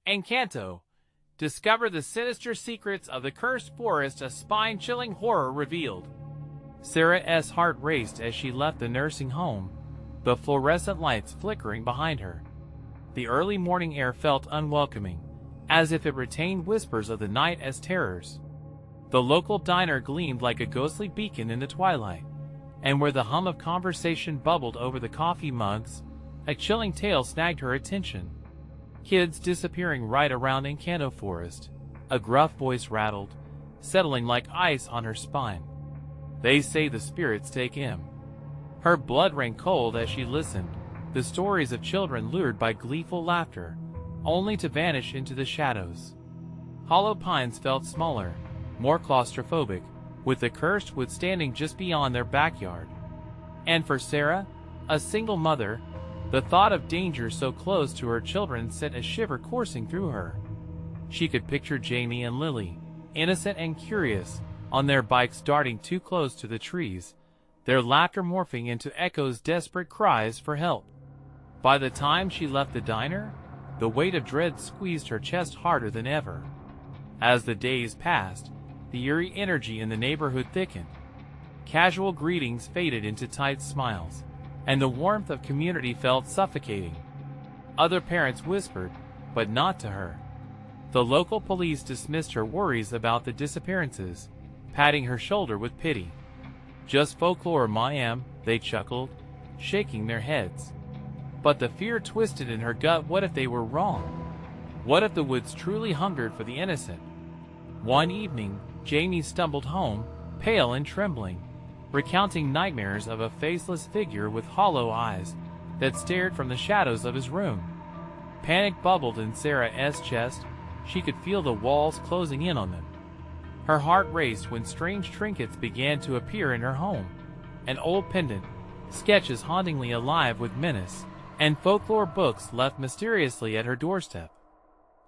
Engkanto. Discover the sinister secrets of the cursed forest, a spine-chilling horror revealed. Sarah's heart raced as she left the nursing home, the fluorescent lights flickering behind her. The early morning air felt unwelcoming, as if it retained whispers of the night as terrors. The local diner gleamed like a ghostly beacon in the twilight, and where the hum of conversation bubbled over the coffee mugs, a chilling tale snagged her attention. Kids disappearing right around Engkanto Forest. A gruff voice rattled, settling like ice on her spine. They say the spirits take him. Her blood ran cold as she listened, the stories of children lured by gleeful laughter, only to vanish into the shadows. Hollow Pines felt smaller, more claustrophobic, with the cursed wood standing just beyond their backyard. And for Sarah, a single mother, the thought of danger so close to her children sent a shiver coursing through her. She could picture Jamie and Lily, innocent and curious, on their bikes darting too close to the trees, their laughter morphing into echoes, desperate cries for help. By the time she left the diner, the weight of dread squeezed her chest harder than ever. As the days passed, the eerie energy in the neighborhood thickened. Casual greetings faded into tight smiles, and the warmth of community felt suffocating. Other parents whispered, but not to her. The local police dismissed her worries about the disappearances, patting her shoulder with pity. Just folklore, ma'am, they chuckled, shaking their heads. But the fear twisted in her gut. What if they were wrong? What if the woods truly hungered for the innocent? One evening, Jamie stumbled home, pale and trembling, recounting nightmares of a faceless figure with hollow eyes that stared from the shadows of his room. Panic bubbled in Sarah's chest. She could feel the walls closing in on them. Her heart raced when strange trinkets began to appear in her home. An old pendant, sketches hauntingly alive with menace, and folklore books left mysteriously at her doorstep.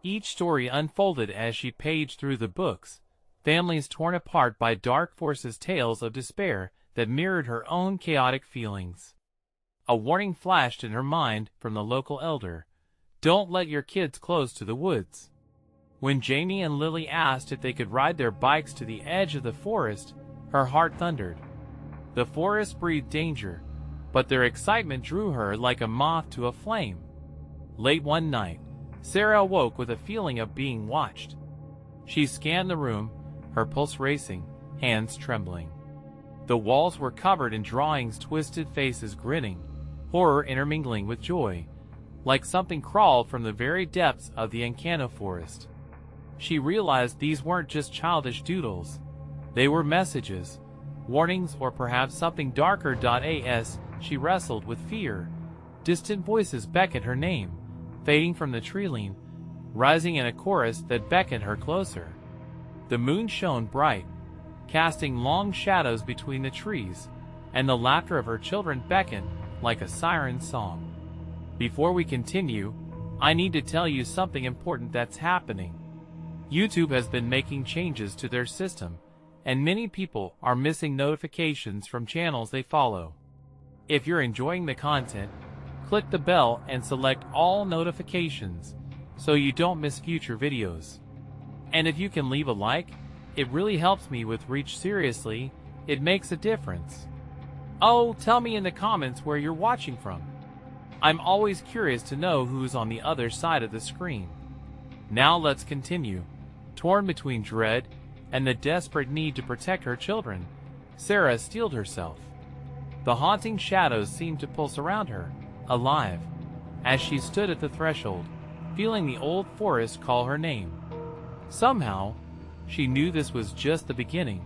Each story unfolded as she paged through the books, families torn apart by dark forces, tales of despair that mirrored her own chaotic feelings. A warning flashed in her mind from the local elder: don't let your kids close to the woods. When Jamie and Lily asked if they could ride their bikes to the edge of the forest, her heart thundered. The forest breathed danger, but their excitement drew her like a moth to a flame. Late one night, Sarah awoke with a feeling of being watched. She scanned the room, her pulse racing, hands trembling. The walls were covered in drawings, twisted faces grinning, horror intermingling with joy, like something crawled from the very depths of the Engkanto Forest. She realized these weren't just childish doodles. They were messages, warnings, or perhaps something darker. As she wrestled with fear, distant voices beckoned her name, fading from the treeline, rising in a chorus that beckoned her closer. The moon shone bright, casting long shadows between the trees, and the laughter of her children beckoned like a siren song. Before we continue, I need to tell you something important that's happening. YouTube has been making changes to their system, and many people are missing notifications from channels they follow. If you're enjoying the content, click the bell and select all notifications so you don't miss future videos. And if you can leave a like, it really helps me with reach. Seriously, it makes a difference. Oh, tell me in the comments where you're watching from. I'm always curious to know who's on the other side of the screen. Now let's continue. Torn between dread and the desperate need to protect her children, Sarah steeled herself. The haunting shadows seemed to pulse around her, alive, as she stood at the threshold, feeling the old forest call her name. Somehow, she knew this was just the beginning,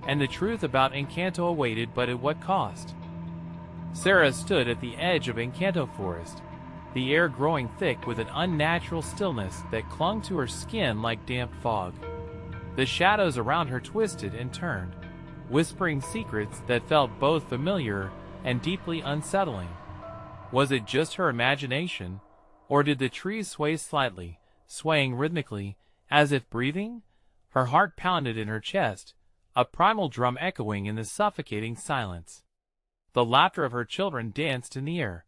and the truth about Engkanto awaited, but at what cost? Sarah stood at the edge of Engkanto Forest, the air growing thick with an unnatural stillness that clung to her skin like damp fog. The shadows around her twisted and turned, whispering secrets that felt both familiar and deeply unsettling. Was it just her imagination, or did the trees sway slightly, swaying rhythmically, as if breathing? Her heart pounded in her chest, a primal drum echoing in the suffocating silence. The laughter of her children danced in the air,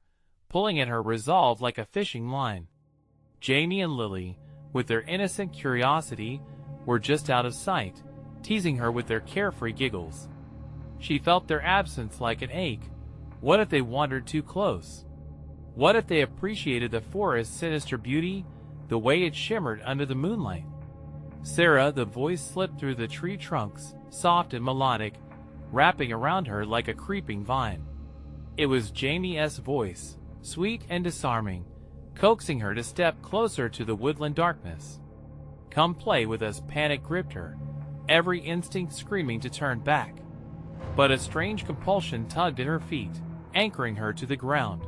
pulling at her resolve like a fishing line. Jamie and Lily, with their innocent curiosity, were just out of sight, teasing her with their carefree giggles. She felt their absence like an ache. What if they wandered too close? What if they appreciated the forest's sinister beauty, the way it shimmered under the moonlight? Sarah, the voice slipped through the tree trunks, soft and melodic, wrapping around her like a creeping vine. It was Jamie's voice, sweet and disarming, coaxing her to step closer to the woodland darkness. Come play with us, panic gripped her, every instinct screaming to turn back. But a strange compulsion tugged at her feet, anchoring her to the ground.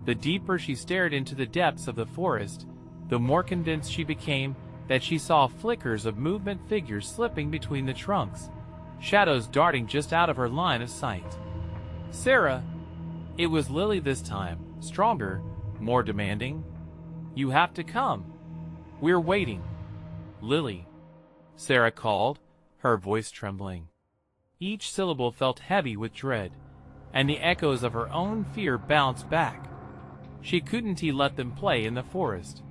The deeper she stared into the depths of the forest, the more convinced she became that she saw flickers of movement, figures slipping between the trunks, shadows darting just out of her line of sight. Sarah! It was Lily this time, stronger, more demanding. You have to come. We're waiting. Lily, Sarah called, her voice trembling. Each syllable felt heavy with dread, and the echoes of her own fear bounced back. She couldn't let them play in the forest.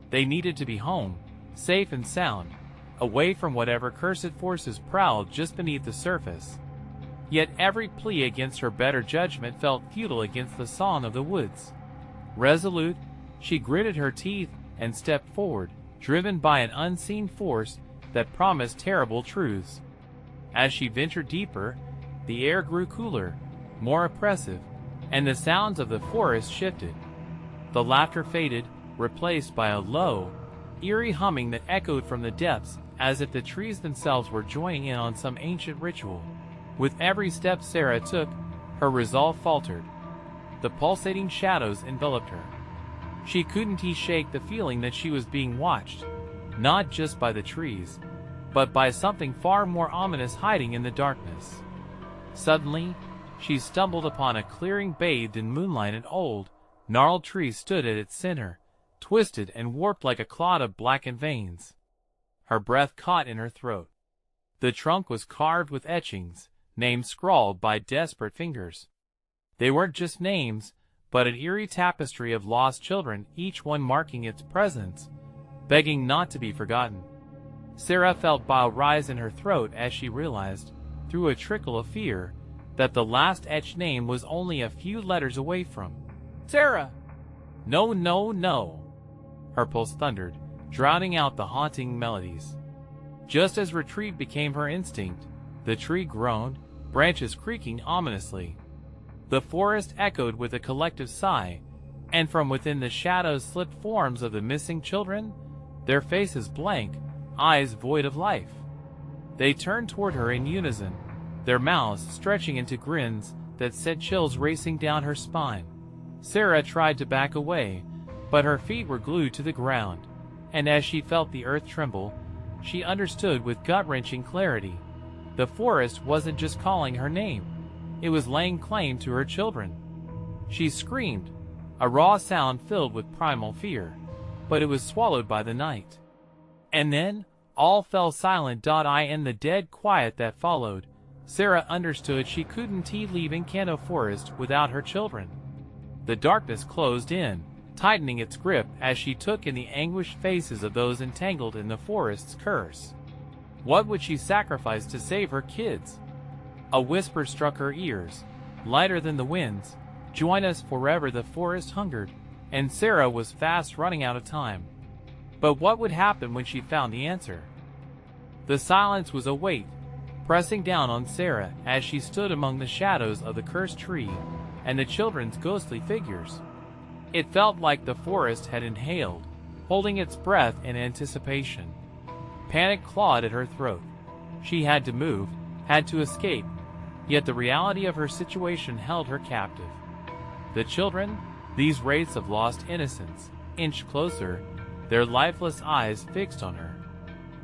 They needed to be home, safe and sound, away from whatever cursed forces prowled just beneath the surface. Yet every plea against her better judgment felt futile against the song of the woods. Resolute, she gritted her teeth and stepped forward, driven by an unseen force that promised terrible truths. As she ventured deeper, the air grew cooler, more oppressive, and the sounds of the forest shifted. The laughter faded, replaced by a low, eerie humming that echoed from the depths, as if the trees themselves were joining in on some ancient ritual. With every step Sarah took, her resolve faltered. The pulsating shadows enveloped her. She couldn't shake the feeling that she was being watched, not just by the trees, but by something far more ominous hiding in the darkness. Suddenly, she stumbled upon a clearing bathed in moonlight. An old, gnarled tree stood at its center, twisted and warped like a clot of blackened veins. Her breath caught in her throat. The trunk was carved with etchings, names scrawled by desperate fingers. They weren't just names, but an eerie tapestry of lost children, each one marking its presence, begging not to be forgotten. Sarah felt bile rise in her throat as she realized, through a trickle of fear, that the last etched name was only a few letters away from Sarah! No, no, no! Her pulse thundered, drowning out the haunting melodies. Just as retreat became her instinct, the tree groaned, branches creaking ominously. The forest echoed with a collective sigh, and from within the shadows slipped forms of the missing children, their faces blank, eyes void of life. They turned toward her in unison, their mouths stretching into grins that sent chills racing down her spine. Sarah tried to back away, but her feet were glued to the ground, and as she felt the earth tremble, she understood with gut-wrenching clarity. The forest wasn't just calling her name, it was laying claim to her children. She screamed, a raw sound filled with primal fear, but it was swallowed by the night. And then, all fell silent. In the dead quiet that followed, Sarah understood she couldn't leave Engkanto Forest without her children. The darkness closed in, tightening its grip as she took in the anguished faces of those entangled in the forest's curse. What would she sacrifice to save her kids? A whisper struck her ears, lighter than the winds. Join us forever. The forest hungered, and Sarah was fast running out of time. But what would happen when she found the answer? The silence was a weight, pressing down on Sarah as she stood among the shadows of the cursed tree and the children's ghostly figures. It felt like the forest had inhaled, holding its breath in anticipation. Panic clawed at her throat. She had to move, had to escape, yet the reality of her situation held her captive. The children, these wraiths of lost innocence, inched closer, their lifeless eyes fixed on her.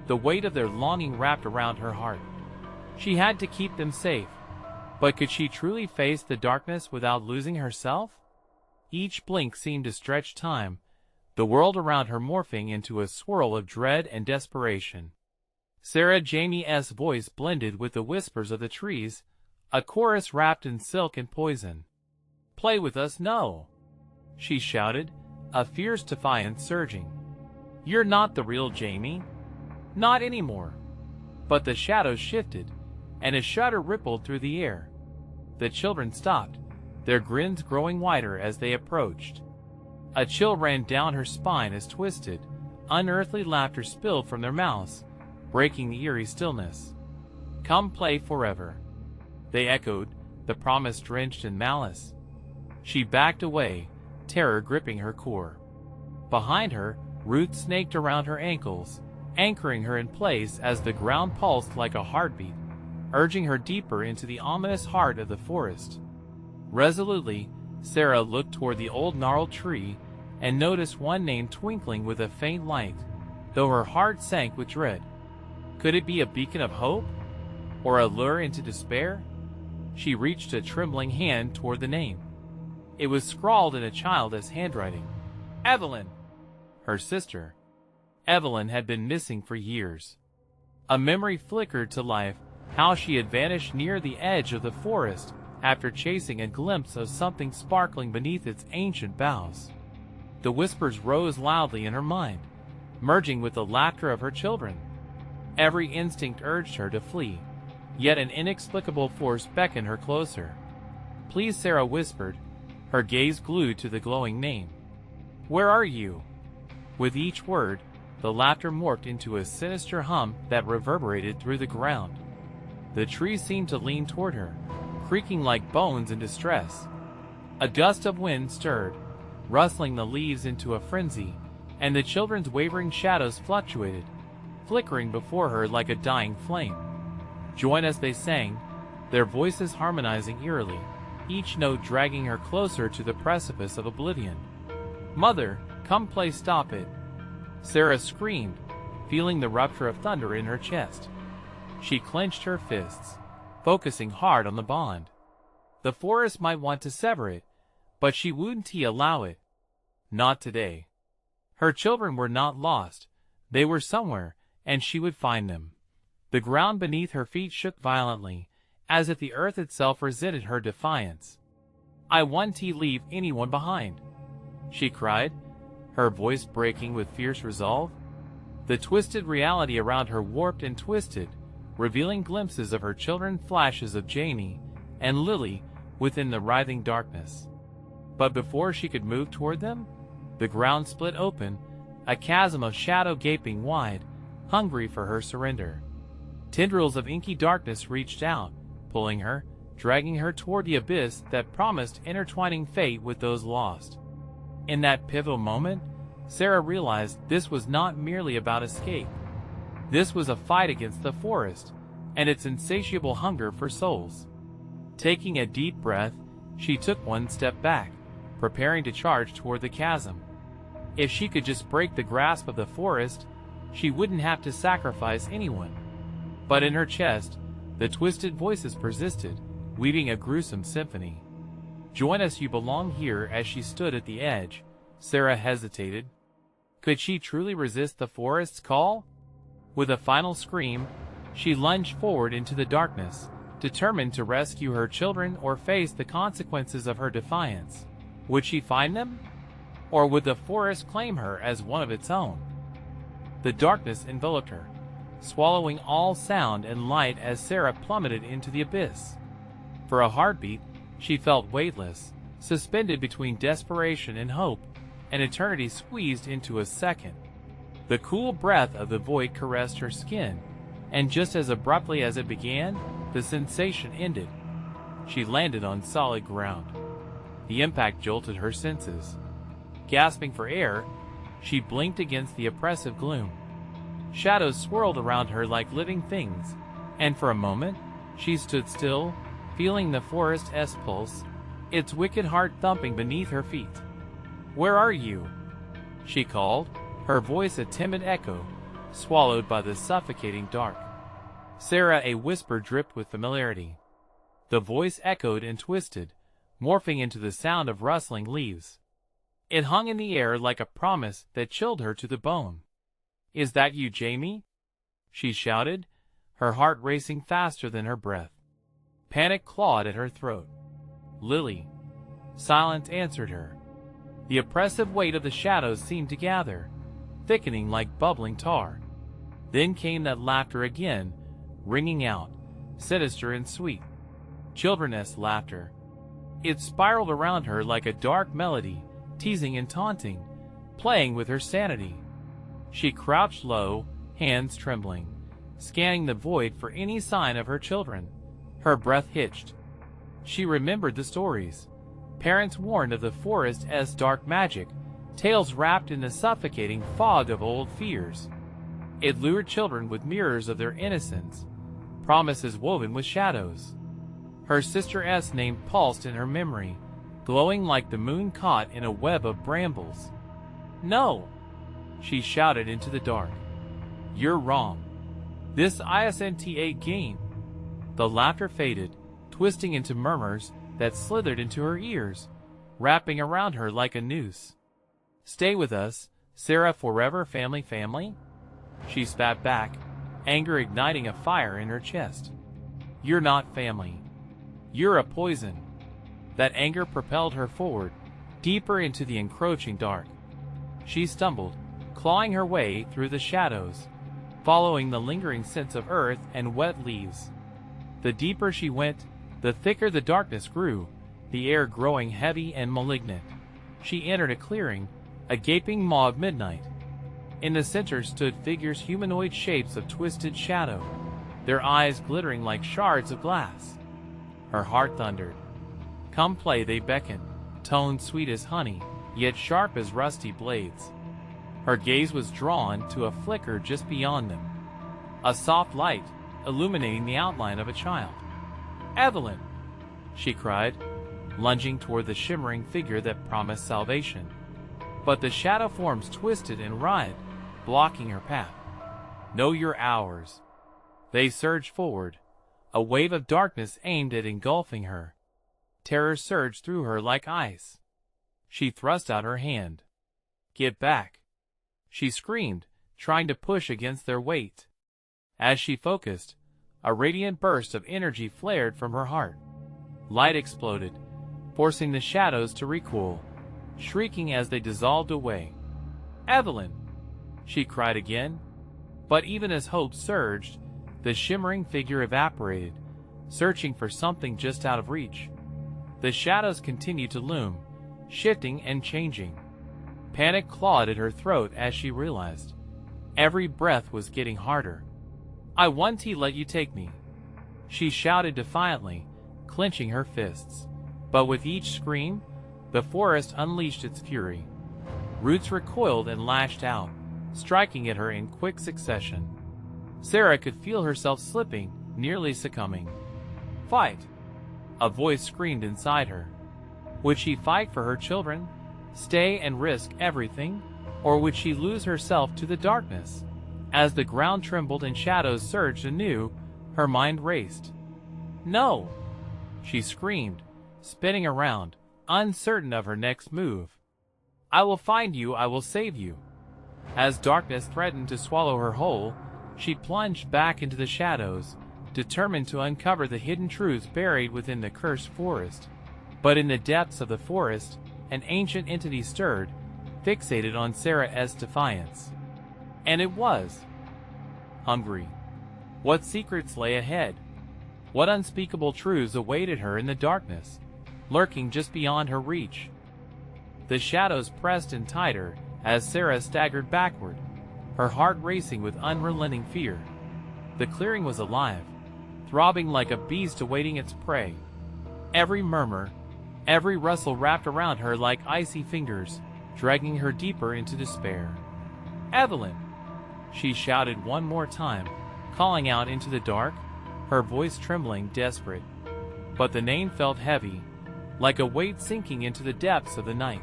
The weight of their longing wrapped around her heart. She had to keep them safe, but could she truly face the darkness without losing herself? Each blink seemed to stretch time, the world around her morphing into a swirl of dread and desperation. Sarah Jamie's voice blended with the whispers of the trees, a chorus wrapped in silk and poison. Play with us, no! She shouted, a fierce defiance surging. "You're not the real Jamie. Not anymore." But the shadows shifted, and a shudder rippled through the air. The children stopped, their grins growing wider as they approached. A chill ran down her spine as twisted, unearthly laughter spilled from their mouths, breaking the eerie stillness. "Come play forever," they echoed, the promise drenched in malice. She backed away, terror gripping her core. Behind her, roots snaked around her ankles, anchoring her in place as the ground pulsed like a heartbeat, urging her deeper into the ominous heart of the forest. Resolutely, Sarah looked toward the old gnarled tree and noticed one name twinkling with a faint light, though her heart sank with dread. Could it be a beacon of hope? Or a lure into despair? She reached a trembling hand toward the name. It was scrawled in a childish handwriting. Evelyn! Her sister. Evelyn had been missing for years. A memory flickered to life, how she had vanished near the edge of the forest after chasing a glimpse of something sparkling beneath its ancient boughs. The whispers rose loudly in her mind, merging with the laughter of her children. Every instinct urged her to flee, yet an inexplicable force beckoned her closer. "Please," Sarah whispered, her gaze glued to the glowing name. "Where are you?" With each word, the laughter morphed into a sinister hum that reverberated through the ground. The tree seemed to lean toward her, creaking like bones in distress. A gust of wind stirred, rustling the leaves into a frenzy, and the children's wavering shadows fluctuated, flickering before her like a dying flame. "Join us," they sang, their voices harmonizing eerily, each note dragging her closer to the precipice of oblivion. "Mother, come play, stop it!" Sarah screamed, feeling the rupture of thunder in her chest. She clenched her fists, focusing hard on the bond. The forest might want to sever it, but she wouldn't allow it. Not today. Her children were not lost. They were somewhere, and she would find them. The ground beneath her feet shook violently, as if the earth itself resented her defiance. "I won't leave anyone behind," she cried, her voice breaking with fierce resolve. The twisted reality around her warped and twisted, revealing glimpses of her children, flashes of Jamie and Lily within the writhing darkness. But before she could move toward them, the ground split open, a chasm of shadow gaping wide, hungry for her surrender. Tendrils of inky darkness reached out, pulling her, dragging her toward the abyss that promised intertwining fate with those lost. In that pivotal moment, Sarah realized this was not merely about escape. This was a fight against the forest and its insatiable hunger for souls. Taking a deep breath, she took one step back, preparing to charge toward the chasm. If she could just break the grasp of the forest, she wouldn't have to sacrifice anyone. But in her chest, the twisted voices persisted, weaving a gruesome symphony. "Join us, you belong here." As she stood at the edge, Sarah hesitated. Could she truly resist the forest's call? With a final scream, she lunged forward into the darkness, determined to rescue her children or face the consequences of her defiance. Would she find them? Or would the forest claim her as one of its own? The darkness enveloped her, swallowing all sound and light as Sarah plummeted into the abyss. For a heartbeat, she felt weightless, suspended between desperation and hope, and eternity squeezed into a second. The cool breath of the void caressed her skin, and just as abruptly as it began, the sensation ended. She landed on solid ground. The impact jolted her senses. Gasping for air, she blinked against the oppressive gloom. Shadows swirled around her like living things, and for a moment, she stood still, feeling the forest's pulse, its wicked heart thumping beneath her feet. "Where are you?" she called, her voice a timid echo, swallowed by the suffocating dark. Sarah, a whisper dripped with familiarity. The voice echoed and twisted, morphing into the sound of rustling leaves. It hung in the air like a promise that chilled her to the bone. "Is that you, Jamie?" she shouted, her heart racing faster than her breath. Panic clawed at her throat. "Lily." Silence answered her. The oppressive weight of the shadows seemed to gather, thickening like bubbling tar. Then came that laughter again, ringing out, sinister and sweet. Children's laughter. It spiraled around her like a dark melody, teasing and taunting, playing with her sanity. She crouched low, hands trembling, scanning the void for any sign of her children. Her breath hitched. She remembered the stories. Parents warned of the forest as dark magic, tales wrapped in the suffocating fog of old fears. It lured children with mirrors of their innocence, promises woven with shadows. Her sister's name pulsed in her memory, glowing like the moon caught in a web of brambles. "No!" she shouted into the dark. "You're wrong. This isn't a game." The laughter faded, twisting into murmurs that slithered into her ears, wrapping around her like a noose. "Stay with us, Sarah, forever, family." She spat back, anger igniting a fire in her chest. "You're not family. You're a poison." That anger propelled her forward, deeper into the encroaching dark. She stumbled, clawing her way through the shadows, following the lingering scents of earth and wet leaves. The deeper she went, the thicker the darkness grew, the air growing heavy and malignant. She entered a clearing, a gaping maw of midnight. In the center stood figures, humanoid shapes of twisted shadow, their eyes glittering like shards of glass. Her heart thundered. "Come play," they beckoned, tone sweet as honey, yet sharp as rusty blades. Her gaze was drawn to a flicker just beyond them, a soft light illuminating the outline of a child. "Evelyn!" she cried, lunging toward the shimmering figure that promised salvation. But the shadow forms twisted and writhed, blocking her path. "No, you're ours." They surged forward, a wave of darkness aimed at engulfing her. Terror surged through her like ice. She thrust out her hand. "Get back!" she screamed, trying to push against their weight. As she focused, a radiant burst of energy flared from her heart. Light exploded, forcing the shadows to recoil, shrieking as they dissolved away. "Evelyn!" she cried again. But even as hope surged, the shimmering figure evaporated, searching for something just out of reach. The shadows continued to loom, shifting and changing. Panic clawed at her throat as she realized. Every breath was getting harder. "I won't let you take me," she shouted defiantly, clenching her fists. But with each scream, the forest unleashed its fury. Roots recoiled and lashed out, striking at her in quick succession. Sarah could feel herself slipping, nearly succumbing. "Fight!" a voice screamed inside her. Would she fight for her children, stay and risk everything, or would she lose herself to the darkness? As the ground trembled and shadows surged anew, her mind raced. "No!" she screamed, spinning around, uncertain of her next move. "I will find you, I will save you." As darkness threatened to swallow her whole, she plunged back into the shadows, determined to uncover the hidden truths buried within the cursed forest. But in the depths of the forest, an ancient entity stirred, fixated on Sarah's defiance. And it was hungry. What secrets lay ahead? What unspeakable truths awaited her in the darkness, lurking just beyond her reach? The shadows pressed in tighter as Sarah staggered backward, her heart racing with unrelenting fear. The clearing was alive, throbbing like a beast awaiting its prey. Every murmur, every rustle wrapped around her like icy fingers, dragging her deeper into despair. "Evelyn!" she shouted one more time, calling out into the dark, her voice trembling, desperate. But the name felt heavy, like a weight sinking into the depths of the night.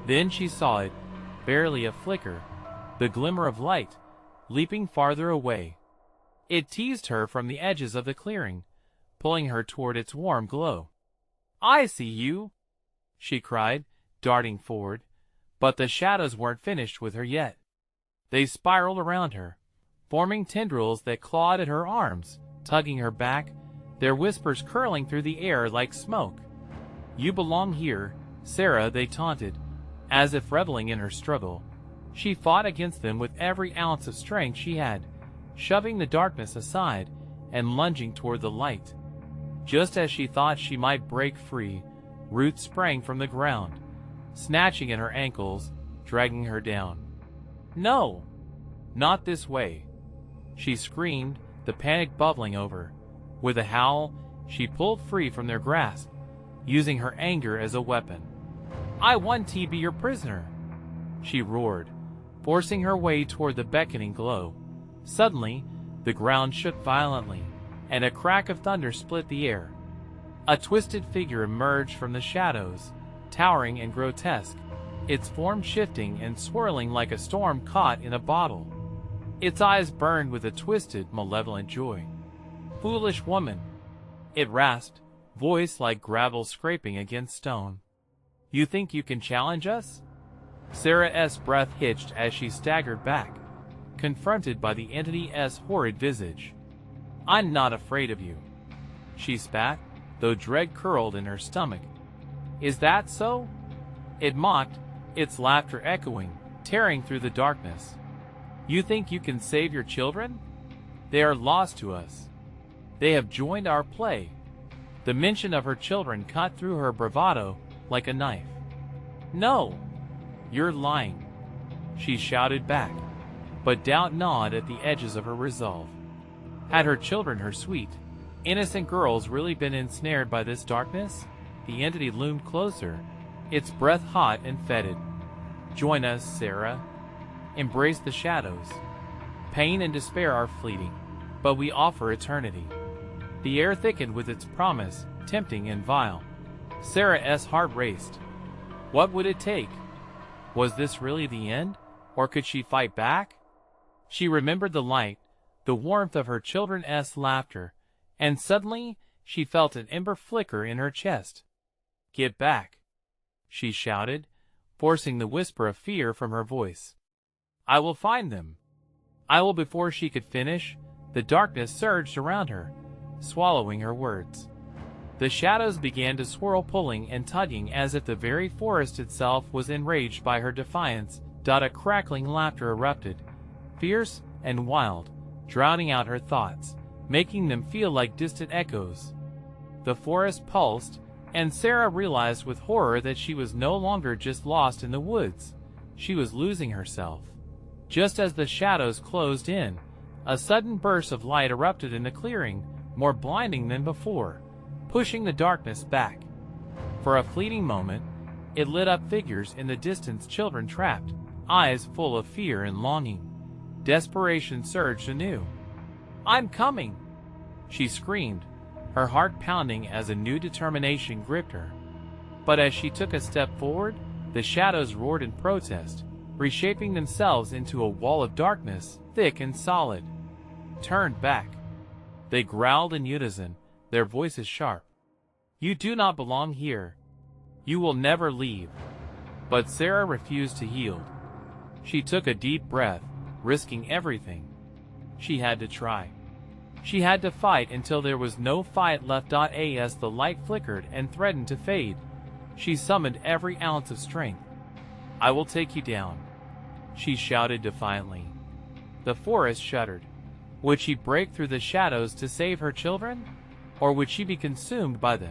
Then she saw it, barely a flicker, the glimmer of light, leaping farther away. It teased her from the edges of the clearing, pulling her toward its warm glow. "I see you!" she cried, darting forward. But the shadows weren't finished with her yet. They spiraled around her, forming tendrils that clawed at her arms, tugging her back, their whispers curling through the air like smoke. "You belong here, Sarah," they taunted, as if reveling in her struggle. She fought against them with every ounce of strength she had, shoving the darkness aside and lunging toward the light. Just as she thought she might break free, Ruth sprang from the ground, snatching at her ankles, dragging her down. "No! Not this way!" she screamed, the panic bubbling over. With a howl, she pulled free from their grasp, using her anger as a weapon. "I want to be your prisoner!" she roared, forcing her way toward the beckoning glow. Suddenly, the ground shook violently, and a crack of thunder split the air. A twisted figure emerged from the shadows, towering and grotesque, its form shifting and swirling like a storm caught in a bottle. Its eyes burned with a twisted, malevolent joy. "Foolish woman," it rasped, voice like gravel scraping against stone. "You think you can challenge us?" Sarah's breath hitched as she staggered back, confronted by the entity's horrid visage. "I'm not afraid of you," she spat, though dread curled in her stomach. "Is that so?" it mocked, its laughter echoing, tearing through the darkness. "You think you can save your children? They are lost to us. They have joined our play." The mention of her children cut through her bravado like a knife. "No, you're lying," she shouted back, but doubt gnawed at the edges of her resolve. Had her children, her sweet, innocent girls, really been ensnared by this darkness? The entity loomed closer, its breath hot and fetid. "Join us, Sarah. Embrace the shadows. Pain and despair are fleeting, but we offer eternity." The air thickened with its promise, tempting and vile. Sarah's heart raced. What would it take? Was this really the end, or could she fight back? She remembered the light, the warmth of her children's laughter, and suddenly she felt an ember flicker in her chest. "Get back," she shouted, forcing the whisper of fear from her voice. "I will find them. I will." Before she could finish, the darkness surged around her, swallowing her words. The shadows began to swirl, pulling and tugging as if the very forest itself was enraged by her defiance. A crackling laughter erupted, fierce and wild, drowning out her thoughts, making them feel like distant echoes. The forest pulsed, and Sarah realized with horror that she was no longer just lost in the woods. She was losing herself. Just as the shadows closed in, a sudden burst of light erupted in the clearing, more blinding than before, pushing the darkness back. For a fleeting moment, it lit up figures in the distance, children trapped, eyes full of fear and longing. Desperation surged anew. "I'm coming!" she screamed, her heart pounding as a new determination gripped her. But as she took a step forward, the shadows roared in protest, reshaping themselves into a wall of darkness, thick and solid. "Turn back!" they growled in unison, their voices sharp. "You do not belong here. You will never leave." But Sarah refused to yield. She took a deep breath, risking everything. She had to try. She had to fight until there was no fight left. As the light flickered and threatened to fade, she summoned every ounce of strength. "I will take you down," she shouted defiantly. The forest shuddered. Would she break through the shadows to save her children? Or would she be consumed by the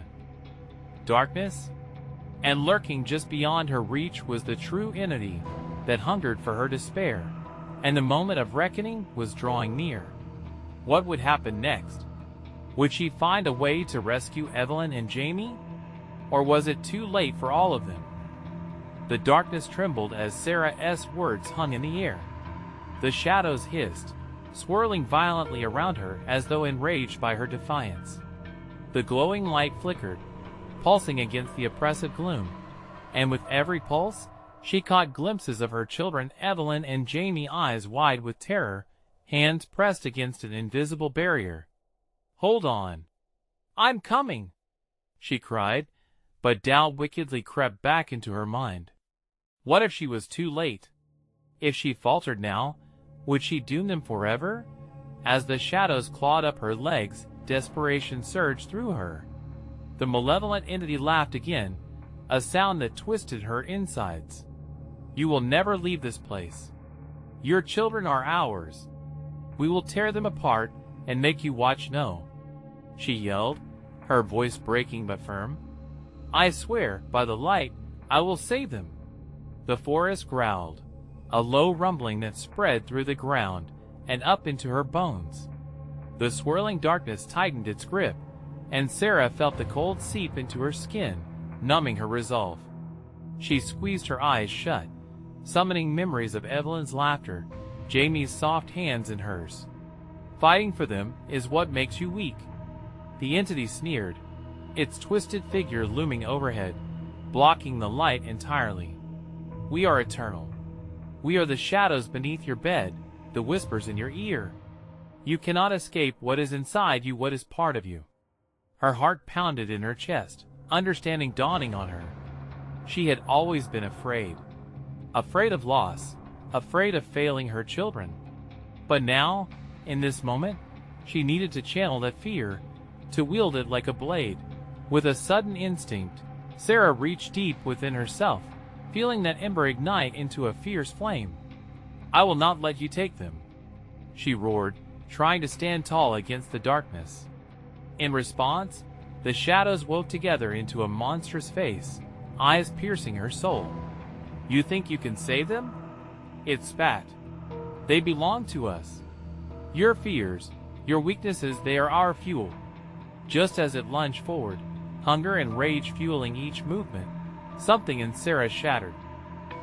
darkness? And lurking just beyond her reach was the true entity that hungered for her despair, and the moment of reckoning was drawing near. What would happen next? Would she find a way to rescue Evelyn and Jamie? Or was it too late for all of them? The darkness trembled as Sarah's words hung in the air. The shadows hissed, swirling violently around her as though enraged by her defiance. The glowing light flickered, pulsing against the oppressive gloom, and with every pulse, she caught glimpses of her children, Evelyn and Jamie, eyes wide with terror, hands pressed against an invisible barrier. "Hold on. I'm coming," she cried, but doubt wickedly crept back into her mind. What if she was too late? If she faltered now, would she doom them forever? As the shadows clawed up her legs, desperation surged through her. The malevolent entity laughed again, a sound that twisted her insides. You will never leave this place. Your children are ours. We will tear them apart and make you watch no. She yelled, her voice breaking but firm. I swear, by the light, I will save them. The forest growled, a low rumbling that spread through the ground and up into her bones. The swirling darkness tightened its grip, and Sarah felt the cold seep into her skin, numbing her resolve. She squeezed her eyes shut, summoning memories of Evelyn's laughter, Jamie's soft hands in hers. Fighting for them is what makes you weak. The entity sneered, its twisted figure looming overhead, blocking the light entirely. We are eternal. We are the shadows beneath your bed, the whispers in your ear. You cannot escape what is inside you, what is part of you. Her heart pounded in her chest, understanding dawning on her. She had always been afraid. Afraid of loss, afraid of failing her children. But now, in this moment, she needed to channel that fear, to wield it like a blade. With a sudden instinct, Sarah reached deep within herself, feeling that ember ignite into a fierce flame. I will not let you take them, she roared, trying to stand tall against the darkness. In response, the shadows wove together into a monstrous face, eyes piercing her soul. You think you can save them? It spat. They belong to us. Your fears, your weaknesses, they are our fuel. Just as it lunged forward, hunger and rage fueling each movement, something in Sarah shattered.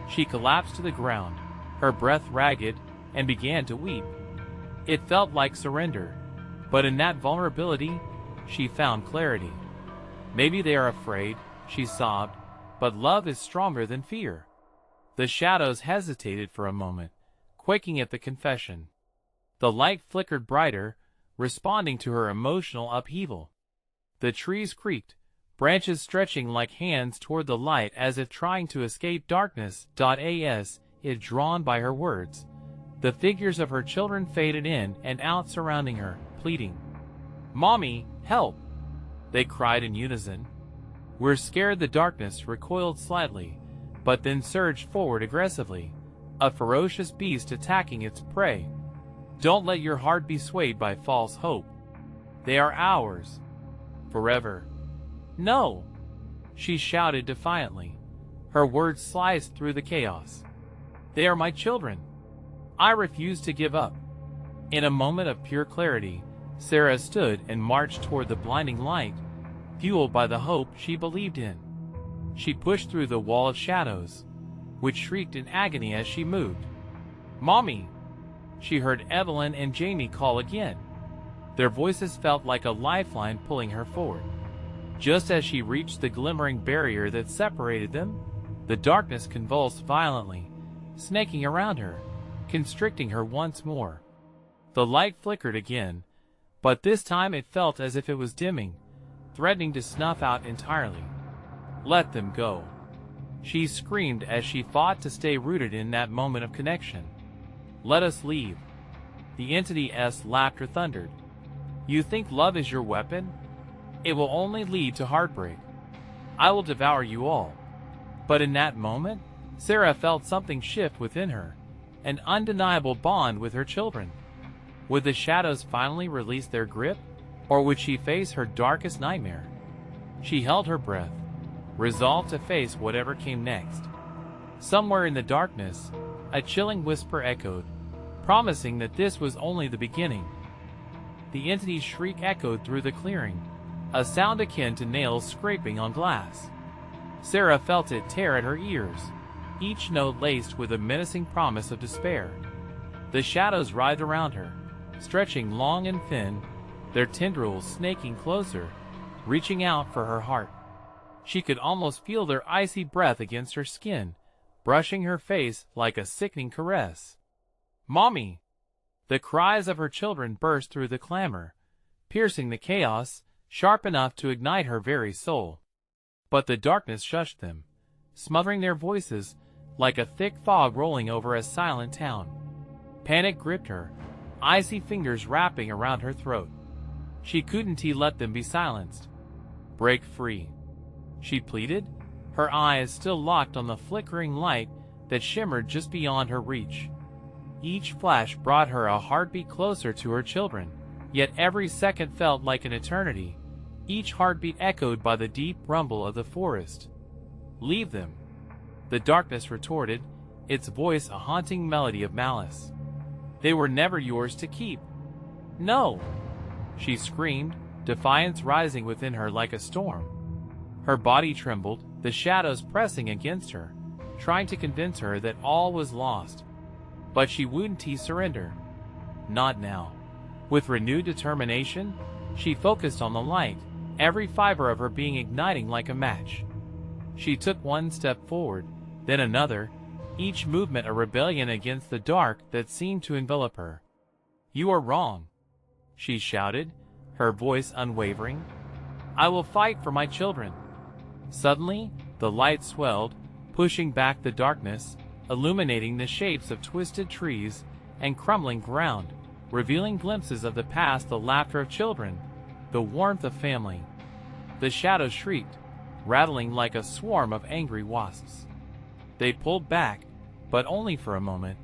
She collapsed to the ground, her breath ragged, and began to weep. It felt like surrender, but in that vulnerability, she found clarity. Maybe they are afraid, she sobbed, but love is stronger than fear. The shadows hesitated for a moment, quaking at the confession. The light flickered brighter, responding to her emotional upheaval. The trees creaked, branches stretching like hands toward the light as if trying to escape darkness. As if drawn by her words, the figures of her children faded in and out surrounding her, pleading. Mommy, help! They cried in unison. We're scared. The darkness recoiled slightly, but then surged forward aggressively, a ferocious beast attacking its prey. Don't let your heart be swayed by false hope. They are ours. Forever. No! She shouted defiantly, her words sliced through the chaos. They are my children. I refuse to give up. In a moment of pure clarity, Sarah stood and marched toward the blinding light, fueled by the hope she believed in. She pushed through the wall of shadows, which shrieked in agony as she moved. Mommy! She heard Evelyn and Jamie call again. Their voices felt like a lifeline pulling her forward. Just as she reached the glimmering barrier that separated them, the darkness convulsed violently, snaking around her, constricting her once more. The light flickered again, but this time it felt as if it was dimming, threatening to snuff out entirely. Let them go, she screamed as she fought to stay rooted in that moment of connection. Let us leave. The entity's laughter thundered. You think love is your weapon? It will only lead to heartbreak. I will devour you all. But in that moment, Sarah felt something shift within her, an undeniable bond with her children. Would the shadows finally release their grip, or would she face her darkest nightmare? She held her breath, resolved to face whatever came next. Somewhere in the darkness, a chilling whisper echoed, promising that this was only the beginning. The entity's shriek echoed through the clearing, a sound akin to nails scraping on glass. Sarah felt it tear at her ears, each note laced with a menacing promise of despair. The shadows writhed around her, stretching long and thin, their tendrils snaking closer, reaching out for her heart. She could almost feel their icy breath against her skin, brushing her face like a sickening caress. Mommy! The cries of her children burst through the clamor, piercing the chaos, sharp enough to ignite her very soul. But the darkness shushed them, smothering their voices like a thick fog rolling over a silent town. Panic gripped her, icy fingers wrapping around her throat. She couldn't let them be silenced. Break free, she pleaded, her eyes still locked on the flickering light that shimmered just beyond her reach. Each flash brought her a heartbeat closer to her children, yet every second felt like an eternity, each heartbeat echoed by the deep rumble of the forest. "Leave them," the darkness retorted, its voice a haunting melody of malice. "They were never yours to keep." "No!" she screamed, defiance rising within her like a storm. Her body trembled, the shadows pressing against her, trying to convince her that all was lost. But she wouldn't surrender. Not now. With renewed determination, she focused on the light, every fiber of her being igniting like a match. She took one step forward, then another, each movement a rebellion against the dark that seemed to envelop her. "You are wrong," she shouted, her voice unwavering. "I will fight for my children." Suddenly, the light swelled, pushing back the darkness, illuminating the shapes of twisted trees and crumbling ground, revealing glimpses of the past, the laughter of children, the warmth of family. The shadows shrieked, rattling like a swarm of angry wasps. They pulled back, but only for a moment,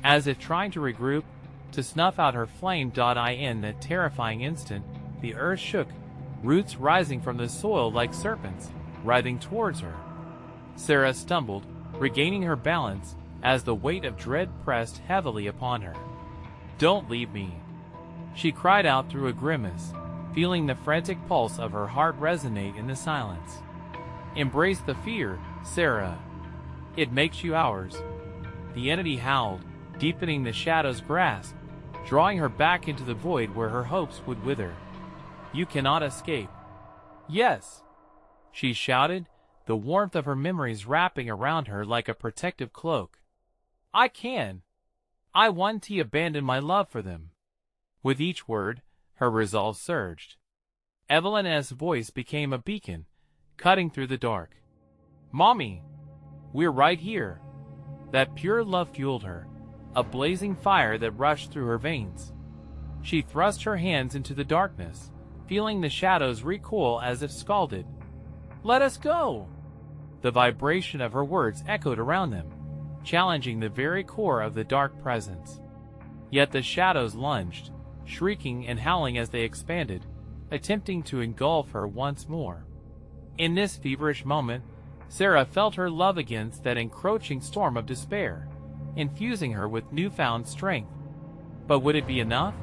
as if trying to regroup, to snuff out her flame. In that terrifying instant, the earth shook, roots rising from the soil like serpents, writhing towards her. Sarah stumbled, regaining her balance, as the weight of dread pressed heavily upon her. "Don't leave me," she cried out through a grimace, feeling the frantic pulse of her heart resonate in the silence. "Embrace the fear, Sarah. It makes you ours." The entity howled, deepening the shadow's grasp, drawing her back into the void where her hopes would wither. "You cannot escape." "Yes," she shouted, the warmth of her memories wrapping around her like a protective cloak. "I can. I want to abandon my love for them." With each word, her resolve surged. Evelyn's voice became a beacon, cutting through the dark. "Mommy, we're right here." That pure love fueled her, a blazing fire that rushed through her veins. She thrust her hands into the darkness, feeling the shadows recoil as if scalded. "Let us go!" The vibration of her words echoed around them, challenging the very core of the dark presence. Yet the shadows lunged, shrieking and howling as they expanded, attempting to engulf her once more. In this feverish moment, Sarah felt her love against that encroaching storm of despair, infusing her with newfound strength. But would it be enough?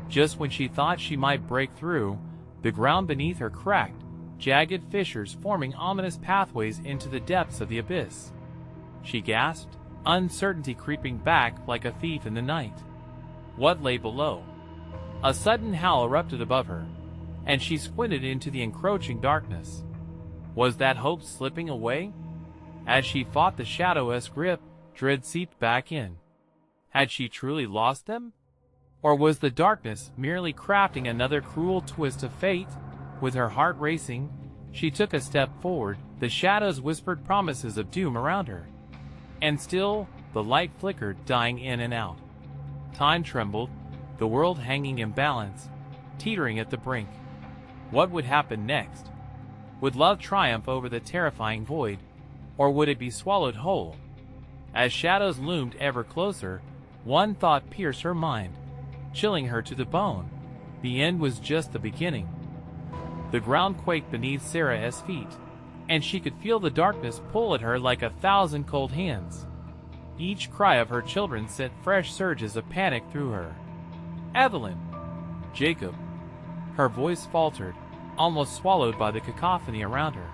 Just when she thought she might break through, the ground beneath her cracked, jagged fissures forming ominous pathways into the depths of the abyss. She gasped, uncertainty creeping back like a thief in the night. What lay below? A sudden howl erupted above her, and she squinted into the encroaching darkness. Was that hope slipping away? As she fought the shadow's grip, dread seeped back in. Had she truly lost them? Or was the darkness merely crafting another cruel twist of fate? With her heart racing, she took a step forward, the shadows whispered promises of doom around her. And still, the light flickered, dying in and out. Time trembled, the world hanging in balance, teetering at the brink. What would happen next? Would love triumph over the terrifying void, or would it be swallowed whole? As shadows loomed ever closer, one thought pierced her mind, chilling her to the bone. The end was just the beginning. The ground quaked beneath Sarah's feet, and she could feel the darkness pull at her like 1,000 cold hands. Each cry of her children sent fresh surges of panic through her. "Evelyn! Jacob!" Her voice faltered, almost swallowed by the cacophony around her.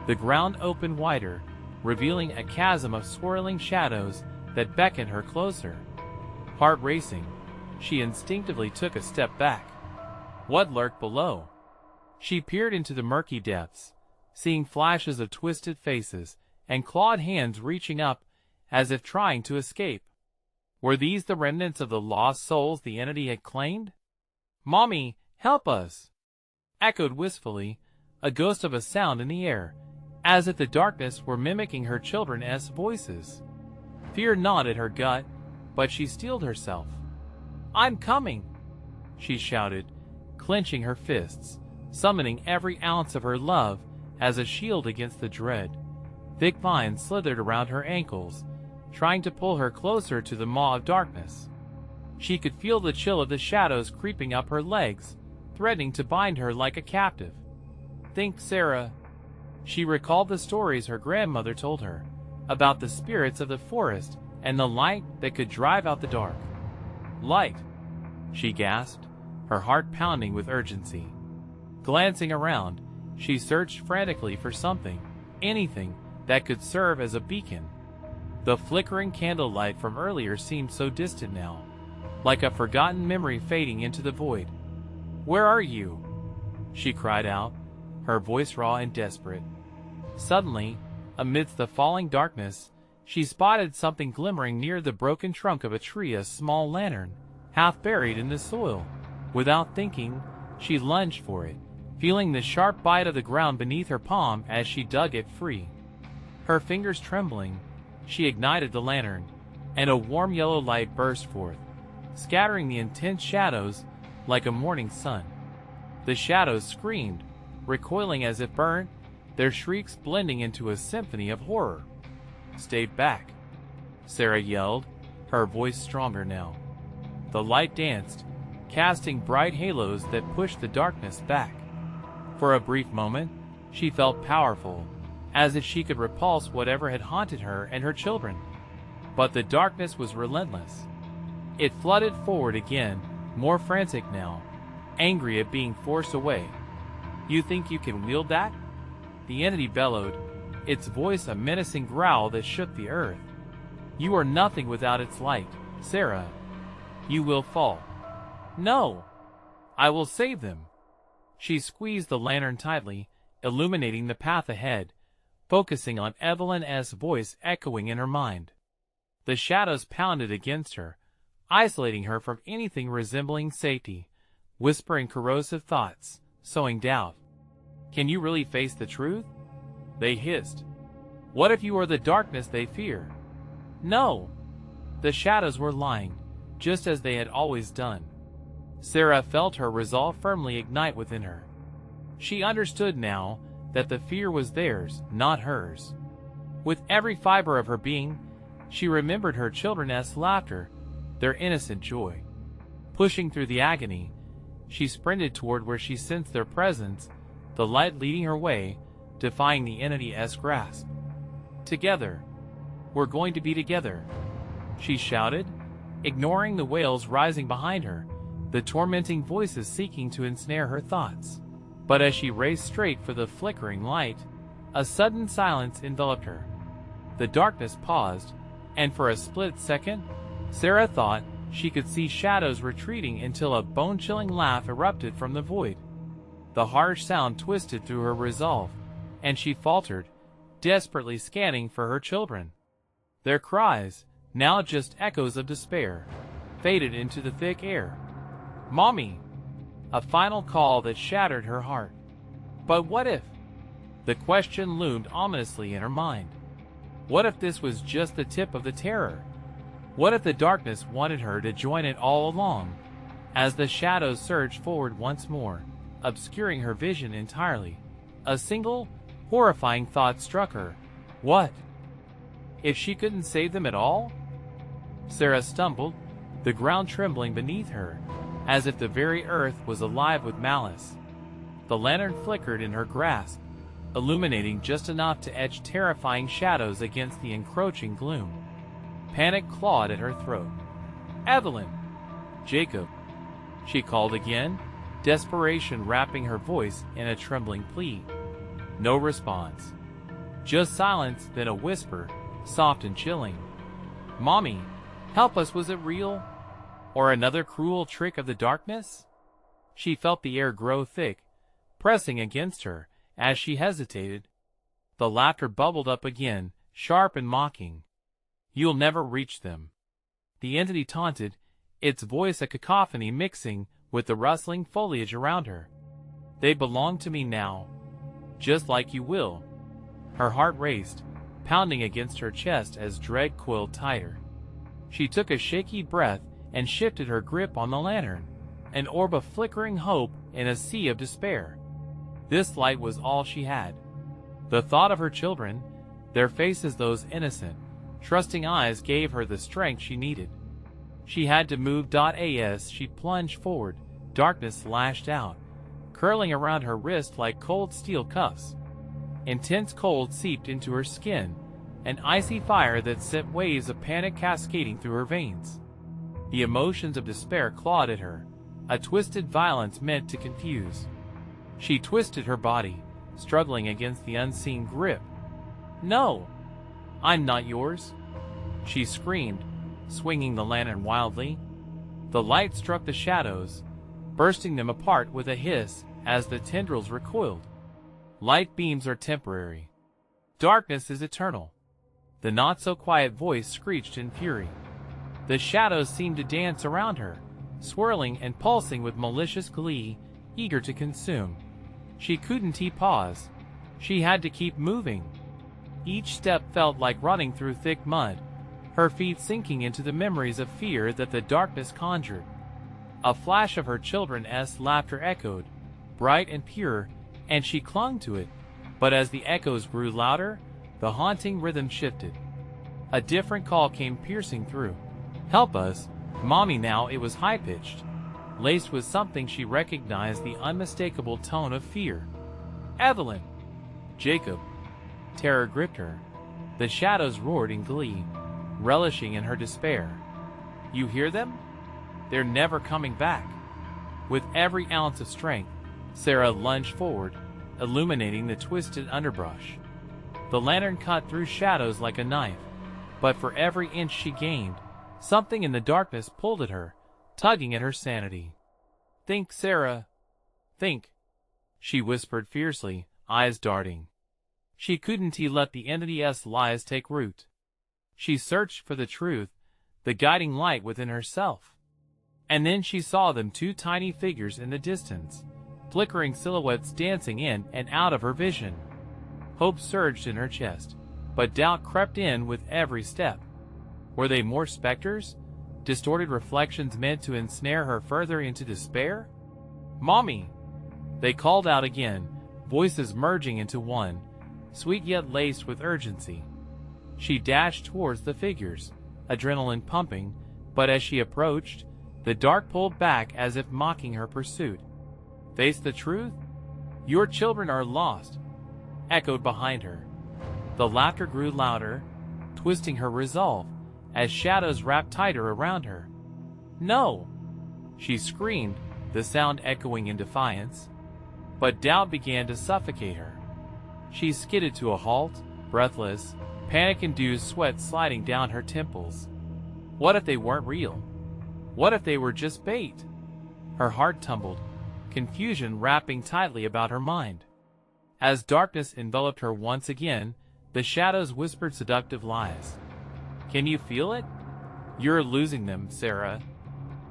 The ground opened wider, revealing a chasm of swirling shadows that beckoned her closer. Heart racing, she instinctively took a step back. What lurked below? She peered into the murky depths, seeing flashes of twisted faces and clawed hands reaching up as if trying to escape. Were these the remnants of the lost souls the entity had claimed? "Mommy, help us!" echoed wistfully, a ghost of a sound in the air, as if the darkness were mimicking her children's voices. Fear gnawed at her gut, but she steeled herself. "I'm coming!" she shouted, clenching her fists, summoning every ounce of her love as a shield against the dread. Thick vines slithered around her ankles, trying to pull her closer to the maw of darkness. She could feel the chill of the shadows creeping up her legs, threatening to bind her like a captive. Think, Sarah. She recalled the stories her grandmother told her about the spirits of the forest and the light that could drive out the dark. Light, she gasped, her heart pounding with urgency. Glancing around, she searched frantically for something, anything, that could serve as a beacon. The flickering candlelight from earlier seemed so distant now, like a forgotten memory fading into the void. "Where are you?" she cried out, her voice raw and desperate. Suddenly, amidst the falling darkness, she spotted something glimmering near the broken trunk of a tree, a small lantern, half buried in the soil. Without thinking, she lunged for it, feeling the sharp bite of the ground beneath her palm as she dug it free. Her fingers trembling, she ignited the lantern, and a warm yellow light burst forth, scattering the intense shadows like a morning sun. The shadows screamed, recoiling as if burnt, their shrieks blending into a symphony of horror. "Stay back," Sarah yelled, her voice stronger now. The light danced, casting bright halos that pushed the darkness back. For a brief moment, she felt powerful, as if she could repulse whatever had haunted her and her children. But the darkness was relentless. It flooded forward again, more frantic now, angry at being forced away. "You think you can wield that?" the entity bellowed, its voice a menacing growl that shook the earth. "You are nothing without its light, Sarah. You will fall." "No! I will save them." She squeezed the lantern tightly, illuminating the path ahead, focusing on Evelyn's voice echoing in her mind. The shadows pounded against her, isolating her from anything resembling safety, whispering corrosive thoughts, sowing doubt. "Can you really face the truth?" they hissed. "What if you are the darkness they fear?" No! The shadows were lying, just as they had always done. Sarah felt her resolve firmly ignite within her. She understood now that the fear was theirs, not hers. With every fiber of her being, she remembered her children's laughter, their innocent joy. Pushing through the agony, she sprinted toward where she sensed their presence, the light leading her way, defying the entity's grasp. "Together. We're going to be together," she shouted, ignoring the wails rising behind her, the tormenting voices seeking to ensnare her thoughts. But as she raced straight for the flickering light, a sudden silence enveloped her. The darkness paused, and for a split second, Sarah thought she could see shadows retreating until a bone-chilling laugh erupted from the void. The harsh sound twisted through her resolve, and she faltered, desperately scanning for her children. Their cries, now just echoes of despair, faded into the thick air. "Mommy!" A final call that shattered her heart. But what if? The question loomed ominously in her mind. What if this was just the tip of the terror? What if the darkness wanted her to join it all along? As the shadows surged forward once more, obscuring her vision entirely, a single, horrifying thought struck her. What if she couldn't save them at all? Sarah stumbled, the ground trembling beneath her, as if the very earth was alive with malice. The lantern flickered in her grasp, illuminating just enough to etch terrifying shadows against the encroaching gloom. Panic clawed at her throat. "Evelyn! Jacob!" she called again, desperation wrapping her voice in a trembling plea. No response. Just silence, then a whisper, soft and chilling. "Mommy, help us, was it real? Or another cruel trick of the darkness?" She felt the air grow thick, pressing against her as she hesitated. The laughter bubbled up again, sharp and mocking. "You'll never reach them," the entity taunted, its voice a cacophony mixing with the rustling foliage around her. "They belong to me now. Just like you will." Her heart raced, pounding against her chest as dread coiled tighter. She took a shaky breath and shifted her grip on the lantern, an orb of flickering hope in a sea of despair. This light was all she had. The thought of her children, their faces those innocent, trusting eyes gave her the strength she needed. She had to move. As she plunged forward, darkness lashed out, curling around her wrist like cold steel cuffs. Intense cold seeped into her skin, an icy fire that sent waves of panic cascading through her veins. The emotions of despair clawed at her, a twisted violence meant to confuse. She twisted her body, struggling against the unseen grip. "No! I'm not yours!" she screamed, swinging the lantern wildly. The light struck the shadows, bursting them apart with a hiss as the tendrils recoiled. Light beams are temporary. Darkness is eternal. The not-so-quiet voice screeched in fury. The shadows seemed to dance around her, swirling and pulsing with malicious glee, eager to consume. She couldn't pause. She had to keep moving. Each step felt like running through thick mud, her feet sinking into the memories of fear that the darkness conjured. A flash of her children's laughter echoed, bright and pure, and she clung to it. But as the echoes grew louder, the haunting rhythm shifted. A different call came piercing through. "Help us, Mommy!" Now it was high-pitched, laced with something she recognized, the unmistakable tone of fear. "Evelyn!" "Jacob!" Terror gripped her. The shadows roared in glee, relishing in her despair. "You hear them? They're never coming back." With every ounce of strength, Sarah lunged forward, illuminating the twisted underbrush. The lantern cut through shadows like a knife, but for every inch she gained, something in the darkness pulled at her, tugging at her sanity. "Think, Sarah, think," she whispered fiercely, eyes darting. She couldn't let the entity's lies take root. She searched for the truth, the guiding light within herself. And then she saw them, two tiny figures in the distance, flickering silhouettes dancing in and out of her vision. Hope surged in her chest, but doubt crept in with every step. Were they more specters? Distorted reflections meant to ensnare her further into despair? "Mommy!" They called out again, voices merging into one, sweet yet laced with urgency. She dashed towards the figures, adrenaline pumping, but as she approached, the dark pulled back as if mocking her pursuit. "Face the truth? Your children are lost," echoed behind her. The laughter grew louder, twisting her resolve, as shadows wrapped tighter around her. "No!" she screamed, the sound echoing in defiance. But doubt began to suffocate her. She skidded to a halt, breathless, panic-induced sweat sliding down her temples. What if they weren't real? What if they were just bait? Her heart tumbled, confusion wrapping tightly about her mind. As darkness enveloped her once again, the shadows whispered seductive lies. "Can you feel it? You're losing them, Sarah."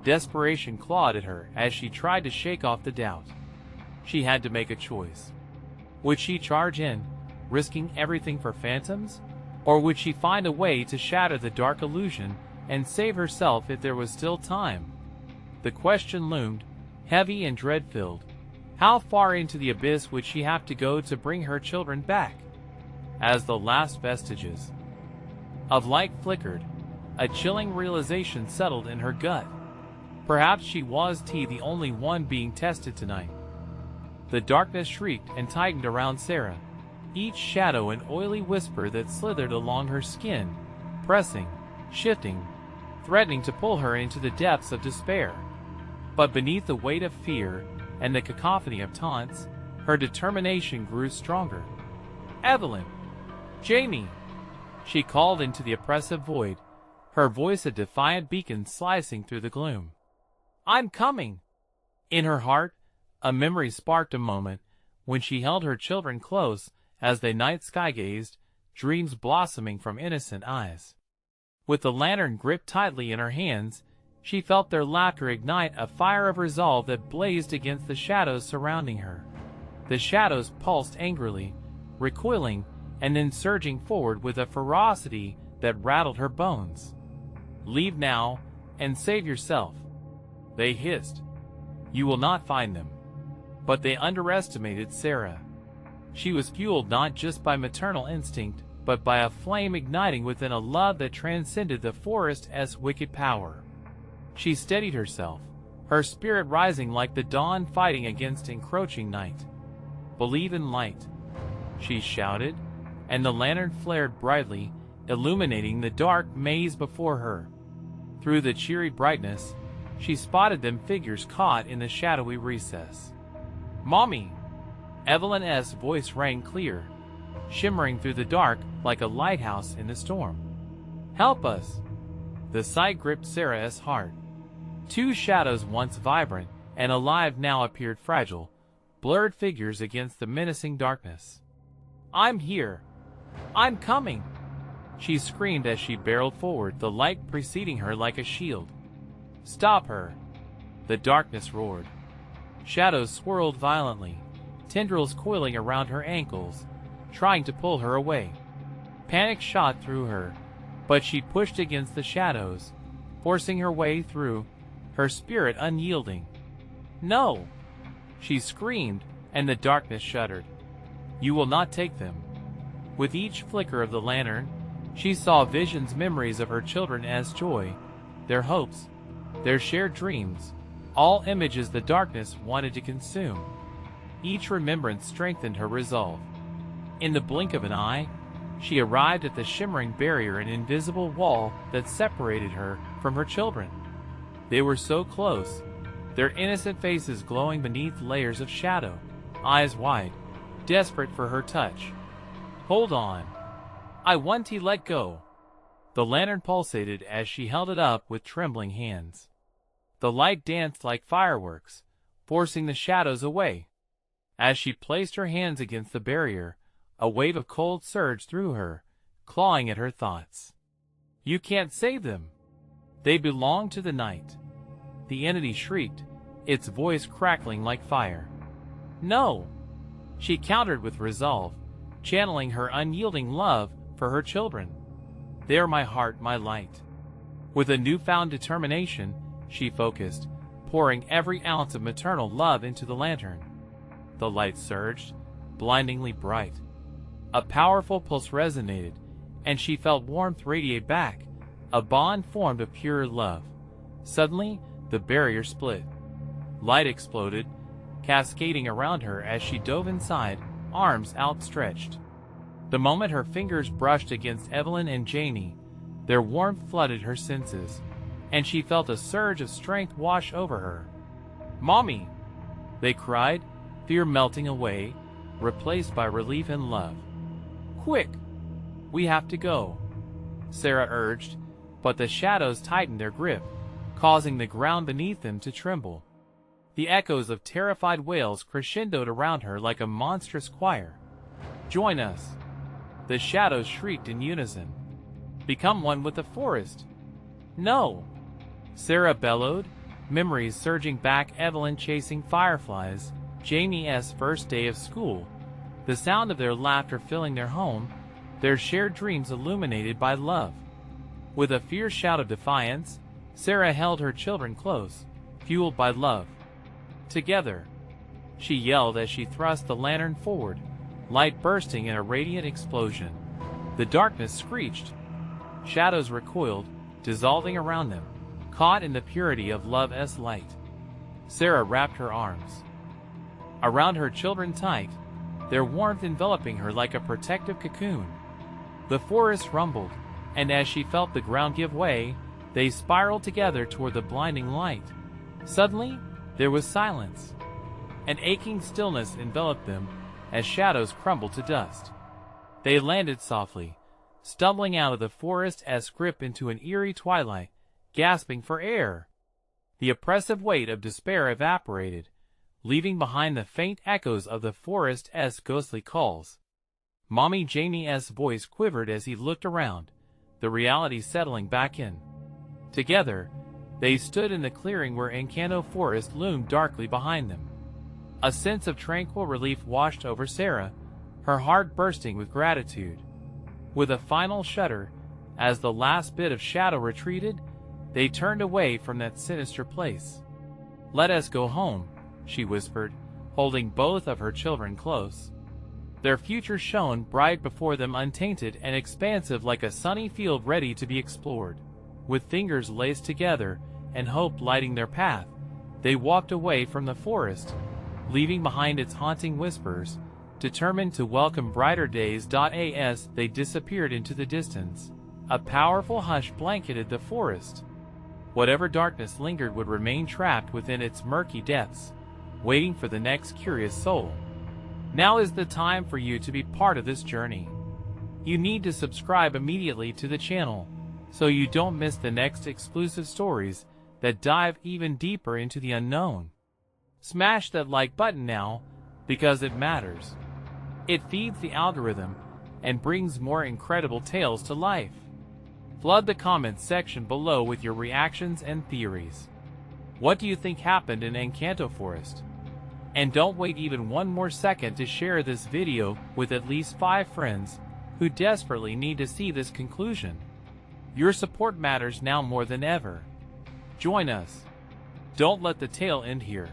Desperation clawed at her as she tried to shake off the doubt. She had to make a choice. Would she charge in, risking everything for phantoms? Or would she find a way to shatter the dark illusion and save herself if there was still time? The question loomed, heavy and dread-filled. How far into the abyss would she have to go to bring her children back? As the last vestiges of light flickered, a chilling realization settled in her gut. Perhaps she was the only one being tested tonight. The darkness shrieked and tightened around Sarah, each shadow an oily whisper that slithered along her skin, pressing, shifting, threatening to pull her into the depths of despair. But beneath the weight of fear and the cacophony of taunts, her determination grew stronger. "Evelyn! Jamie!" she called into the oppressive void, her voice a defiant beacon slicing through the gloom. "I'm coming!" In her heart, a memory sparked a moment when she held her children close as they night sky-gazed, dreams blossoming from innocent eyes. With the lantern gripped tightly in her hands, she felt their laughter ignite a fire of resolve that blazed against the shadows surrounding her. The shadows pulsed angrily, recoiling, and then surging forward with a ferocity that rattled her bones. "Leave now, and save yourself," they hissed. "You will not find them." But they underestimated Sarah. She was fueled not just by maternal instinct, but by a flame igniting within a love that transcended the forest's wicked power. She steadied herself, her spirit rising like the dawn fighting against encroaching night. "Believe in light," she shouted, and the lantern flared brightly, illuminating the dark maze before her. Through the cheery brightness, she spotted them figures caught in the shadowy recess. "Mommy!" Evelyn's voice rang clear, shimmering through the dark like a lighthouse in the storm. "Help us!" The sight gripped Sarah's heart. Two shadows, once vibrant and alive, now appeared fragile, blurred figures against the menacing darkness. "I'm here! I'm coming!" she screamed as she barreled forward, the light preceding her like a shield. "Stop her!" the darkness roared. Shadows swirled violently, tendrils coiling around her ankles, trying to pull her away. Panic shot through her, but she pushed against the shadows, forcing her way through, her spirit unyielding. "No!" she screamed, and the darkness shuddered. "You will not take them." With each flicker of the lantern, she saw visions, memories of her children as joy, their hopes, their shared dreams, all images the darkness wanted to consume. Each remembrance strengthened her resolve. In the blink of an eye, she arrived at the shimmering barrier, an invisible wall that separated her from her children. They were so close, their innocent faces glowing beneath layers of shadow, eyes wide, desperate for her touch. "Hold on. I want to let go." The lantern pulsated as she held it up with trembling hands. The light danced like fireworks, forcing the shadows away. As she placed her hands against the barrier, a wave of cold surged through her, clawing at her thoughts. "You can't save them. They belong to the night." The entity shrieked, its voice crackling like fire. "No!" she countered with resolve, channeling her unyielding love for her children. "They're my heart, my light." With a newfound determination, she focused, pouring every ounce of maternal love into the lantern. The light surged, blindingly bright. A powerful pulse resonated, and she felt warmth radiate back, a bond formed of pure love. Suddenly, the barrier split. Light exploded, cascading around her as she dove inside, arms outstretched. The moment her fingers brushed against Evelyn and Janie, their warmth flooded her senses, and she felt a surge of strength wash over her. "Mommy!" they cried, fear melting away, replaced by relief and love. "Quick! We have to go," Sarah urged, but the shadows tightened their grip, causing the ground beneath them to tremble. The echoes of terrified wails crescendoed around her like a monstrous choir. "Join us!" the shadows shrieked in unison. "Become one with the forest!" "No!" Sarah bellowed, memories surging back, Evelyn chasing fireflies, Jamie's first day of school, the sound of their laughter filling their home, their shared dreams illuminated by love. With a fierce shout of defiance, Sarah held her children close, fueled by love. "Together!" she yelled as she thrust the lantern forward, light bursting in a radiant explosion. The darkness screeched. Shadows recoiled, dissolving around them, caught in the purity of love's light. Sarah wrapped her arms around her children tight, their warmth enveloping her like a protective cocoon. The forest rumbled, and as she felt the ground give way, they spiraled together toward the blinding light. Suddenly, there was silence. An aching stillness enveloped them as shadows crumbled to dust. They landed softly, stumbling out of the forest's grip into an eerie twilight, gasping for air. The oppressive weight of despair evaporated, leaving behind the faint echoes of the forest's ghostly calls. Mommy Jamie's voice quivered as he looked around, the reality settling back in. Together, they stood in the clearing where Engkanto Forest loomed darkly behind them. A sense of tranquil relief washed over Sarah, her heart bursting with gratitude. With a final shudder, as the last bit of shadow retreated, they turned away from that sinister place. "Let us go home," she whispered, holding both of her children close. their future shone bright before them, untainted and expansive like a sunny field ready to be explored. With fingers laced together and hope lighting their path, they walked away from the forest, leaving behind its haunting whispers. Determined to welcome brighter days. As they disappeared into the distance, a powerful hush blanketed the forest. Whatever darkness lingered would remain trapped within its murky depths, waiting for the next curious soul. Now is the time for you to be part of this journey. You need to subscribe immediately to the channel, so you don't miss the next exclusive stories that dive even deeper into the unknown. Smash that like button now, because it matters. It feeds the algorithm and brings more incredible tales to life. Flood the comments section below with your reactions and theories. What do you think happened in Engkanto Forest? And don't wait even one more second to share this video with at least 5 friends who desperately need to see this conclusion. Your support matters now more than ever. Join us. Don't let the tale end here.